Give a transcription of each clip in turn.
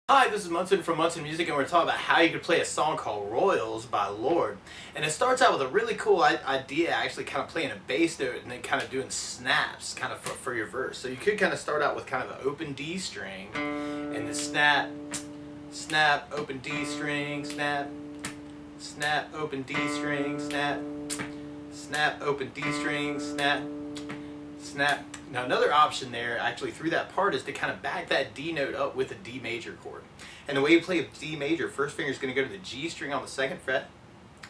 Hi, this is Munson from Munson Music, and we're talking about how you could play a song called Royals by Lorde. And it starts out with a really cool idea, actually kind of playing a bass note and then kind of doing snaps kind of for your verse. So you could kind of start out with kind of an open D string, and then snap, snap, open D string, snap, snap, open D string, snap, snap, open D string, snap, snap. Now another option there, actually through that part, is to kind of back that D note up with a D major chord. And the way you play a D major, first finger is going to go to the G string on the second fret,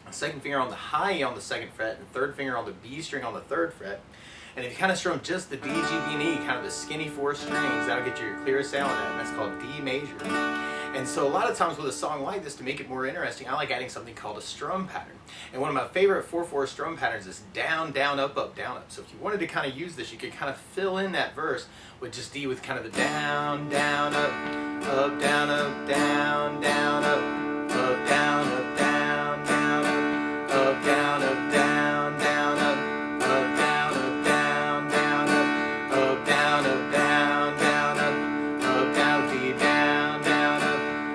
second finger on the high E on the second fret, and third finger on the B string on the third fret. And if you kind of strum just the D, G, B, and E, kind of the skinny four strings, that'll get you your clearest sound at, and that's called D major. And so a lot of times with a song like this, to make it more interesting, I like adding something called a strum pattern. And one of my favorite 4/4 strum patterns is down, down, up, up, down, up. So if you wanted to kind of use this, you could kind of fill in that verse with just D with kind of the down, down, up, down, up, down, down, up, down, up, down, down, up, down, up, down, down, up, down, up, down, down, up, down, up, down, down, up, down, D, down, down,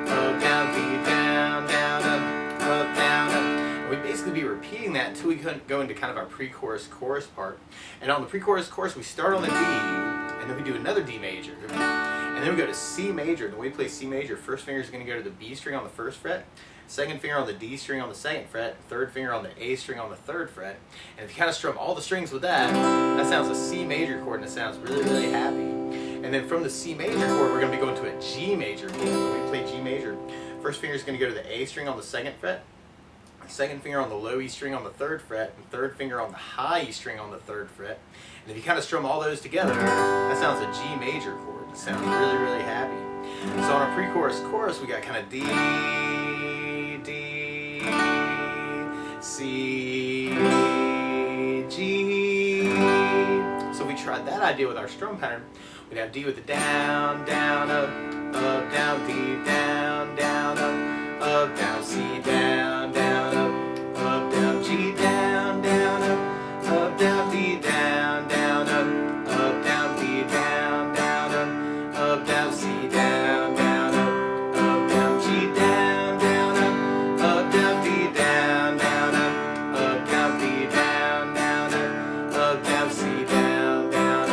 up, down, D, down, down, up, down, up. And we'd basically be repeating that until we go into kind of our pre-chorus chorus part. And on the pre-chorus chorus, we start on the D, and then we do another D major. And then we go to C major. The way we play C major, first finger is going to go to the B string on the first fret, second finger on the D string on the second fret, third finger on the A string on the third fret. And if you kind of strum all the strings with that, that sounds a C major chord, and it sounds really, really happy. And then from the C major chord, we're going to be going to a G major chord. When we play G major, first finger is going to go to the A string on the second fret, second finger on the low E string on the third fret, and third finger on the high E string on the third fret. And if you kind of strum all those together, that sounds a G major chord. It sounds really, really happy. So on our pre-chorus chorus, we got kind of D, D, C, G. So we tried that idea with our strum pattern. We'd have D with the down, down, up, down, D, down, down, up, down, C, down, down, up, down, G, down, down, up, down, D, down, down, up, down, D, down, down, up, down, C, down, down, up, down, G, down, down, up, down, D, down, down, up, down, D, down, down, up, down, C, down, down,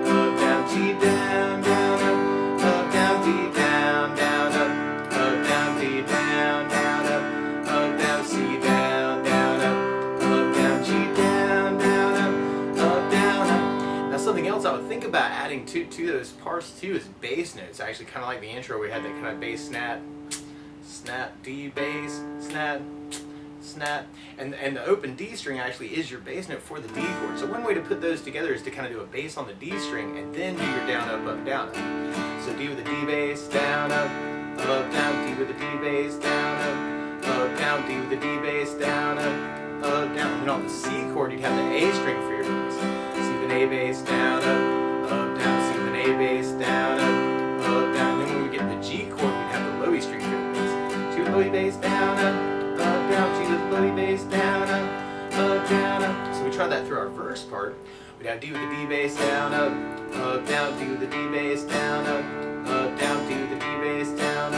up, down, G, down, down, up, down, D, down, down, up, down, D, down, down, up, down, C, down, down, up, down, G, down, down, up, down, up. Now something else I would think about adding to those parts too is bass notes. I actually kind of like the intro. We had that kind of bass snap, snap, D bass, snap, snap, and the open D string actually is your bass note for the D chord. So one way to put those together is to kind of do a bass on the D string and then do your down, up, down, up. So D with the D bass, down, down, D with the D bass, down, down, D with the D bass, down, down. And then on the C chord, you'd have the A string for your bass. C with an A bass, down, down, C with an A bass, down, down. And then when we get to the G chord, we'd have the low E string for your bass. G with low E bass, down, down, G with low E bass, down, down. So we tried that through our verse part. We'd have D with the D bass, down, down, D with the D bass, down, down, D with the D bass, down,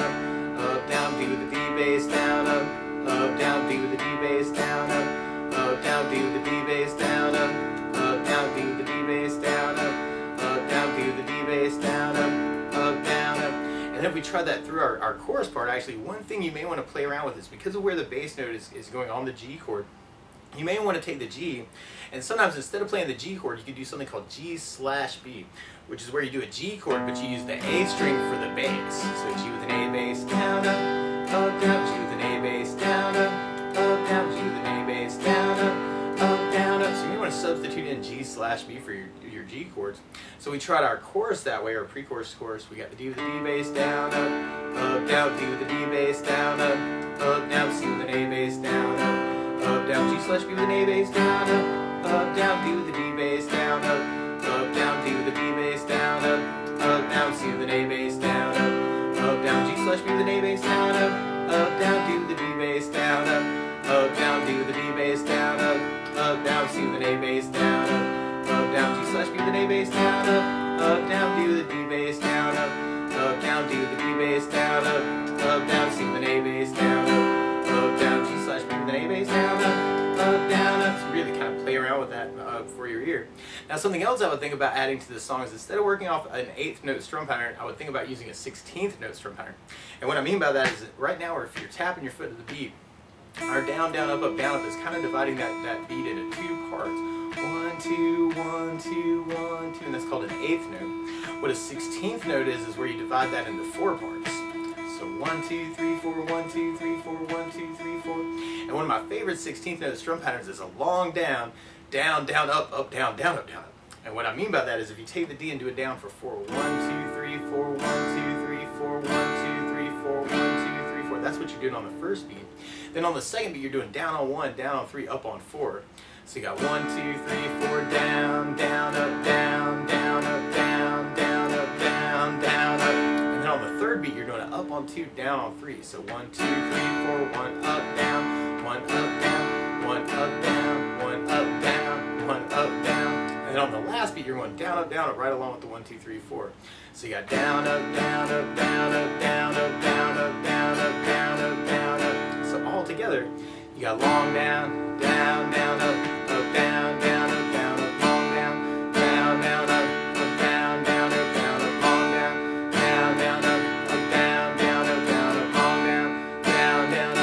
down, D with the D bass, down, down, D with the D bass, down, down, D with the D bass, down, down, D with the D bass, down, down, D with the D bass, down, down. And then if we try that through our chorus part, actually one thing you may want to play around with is because of where the bass note is going on the G chord, you may want to take the G, and sometimes instead of playing the G chord, you could do something called G/B, which is where you do a G chord, but you use the A string for the bass. So G with an A bass, down, down, G with an A bass, down, down, G with an A bass, down, down, So you may want to substitute in G/B for your G chords. So we tried our chorus that way, our pre-chorus chorus. We got the D with the D bass, down, down, D with the D bass, down, down, C with an A bass, down, down, G/B with an A bass, down, down, D with the D bass, down, down, D with the D bass, down, down, C with an A bass, down, down, G/B with an A bass, down, down, D with the D bass, down, down, D with the D bass, down, down, C with an A bass, down, down, G/B with an A bass, down, down, D with the D bass, down, down. down, D with the D bass, down, up, down, C with an A bass, down, up, down, G slash B with an A bass, down, up, down, up. So really kind of play around with that for your ear. Now something else I would think about adding to this song is instead of working off an 8th note strum pattern, I would think about using a 16th note strum pattern. And what I mean by that is that right now, or if you're tapping your foot to the beat, our down, down, up is kind of dividing that beat into 2 parts. 1, 2, 1, 2, 1, 2, and that's called an 8th note. What a 16th note is where you divide that into 4 parts. So 1, 2, 3, 4, 1, 2, 3, 4, 1, 2, 3, 4. And one of my favorite 16th note strum patterns is a long down, down, down, up, down, down, up, down, up. And what I mean by that is if you take the D and do it down for 4, 1, 2, 3, 4, 1, 2, 3, 4, 1, 2, 3, 4, 1, 2, 3, 4. That's what you're doing on the first beat. Then on the second beat, you're doing down on 1, down on 3, up on 4. So you got 1, 2, 3, 4, down, down, up, down, down, up, down, down, up, down, down, up. And then on the third beat, you're doing an up on 2, down on 3. So 1, 2, 3, 4, 1 up, down, 1 up, down, 1 up, down, 1 up, down, 1 up, down. And then on the last beat, you're going down, up, right along with the 1, 2, 3, 4. So you got down, up, down, up, down, up, down, up, down, up, down, up, down, up, down, up. So all together, you got long down, down, down, up, down, down, up, down, up, long down, down, down, up, down, down, up, down, up, long down, down, down, up, down, down, up, down, up, long down, down, down,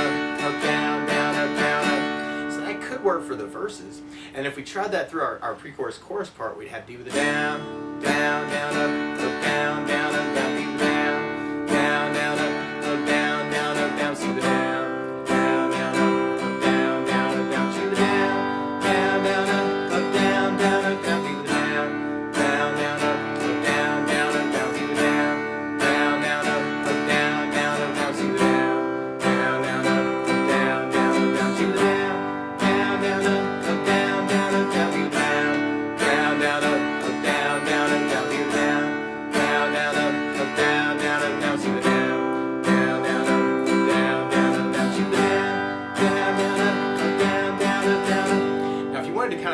up, down, down, up, down, up. So that could work for the verses. And if we tried that through our pre-chorus chorus part, we'd have D with a down, down, down, up, down, down, up, down, D with a down, down, down, up, down, down, up, down, C with a down.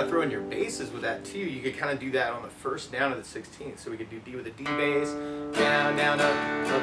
Throw in your basses with that too. You could kind of do that on the first down of the 16th. So we could do D with a D bass, down, down, up,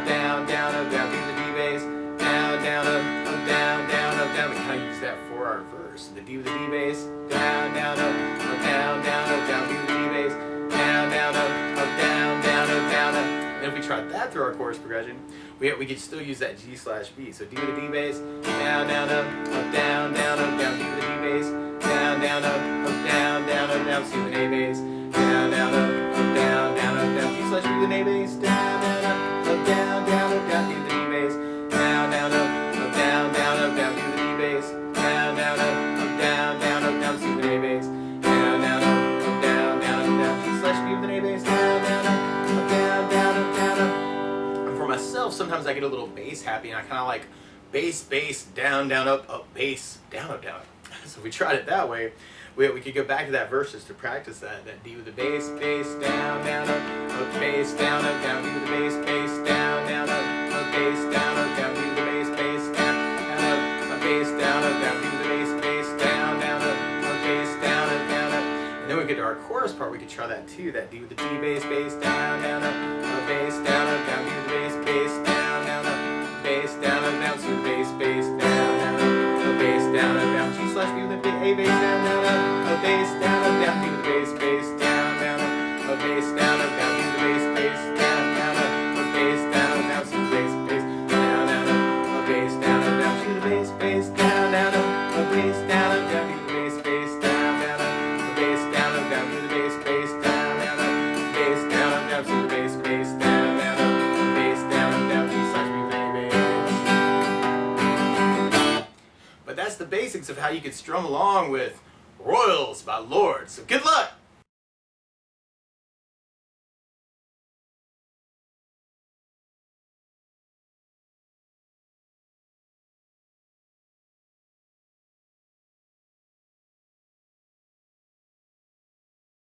down, down, up, down, D with a D bass, down, down, up, down, down, up, down. We kind of use that for our verse. The D with a D bass, down, down, up, down, down, up, down, D with a D bass, down, down, up, down, down, up, down, up. And if we tried that through our chorus progression, we could still use that G slash B. So D with a D bass, down, down, up, down, down, up, down, D with a D bass, down, down, up, down, down, up, down, C with an A bass, down, down, up, down, down, up, down, G slash B with an A bass, down, down, up, down, down, up, down, D with an E bass, down, down, up, down, down, up, down, D with an E bass, down, down, up, down, down, up, down, C with an A bass, down, down, up, down, down, up, down, G slash B with an A bass, down, down, up, down, down, up, down, up. And for myself, sometimes I get a little bass happy, and I kind of like bass, bass, down, down, up, bass, down, up, down, up. So if we tried it that way, we could go back to that verses to practice that D with the bass, bass, down, down, up, bass, down, up, down, D with the bass, bass, down, down, up, bass, down, up, down, D with the bass, bass, down, down, up, bass, down, up, down, D with the bass, bass, down, down, up, bass, down, up, down, up. And then we get to our chorus part, we could try that too, that D with the D bass, bass, down, down, up, bass, down, up, down, D with the bass, bass, down, down, up, bass, down, up, down, C with the bass, bass, down, down, up, bass, down, up, down, G slash B with the A bass, down, down, up, bass, down, up, down, D with the bass, bass, down, down, up, bass, down, up, down, D with the bass, bass, down, down, up, bass, down, up, down, C with the bass, bass, down, down, up, bass, down, up, down, C with the bass, bass, down, down, up, bass, down, up, down, D with the bass, bass, down, down, up, bass, down, up, down, D with the bass, bass, down, down, up, bass, down, up, down, C with the bass, bass, down, down, up, bass, down, up, down, G slash B with the bass. But that's the basics of how you could strum along with Royals by Lorde. So good luck!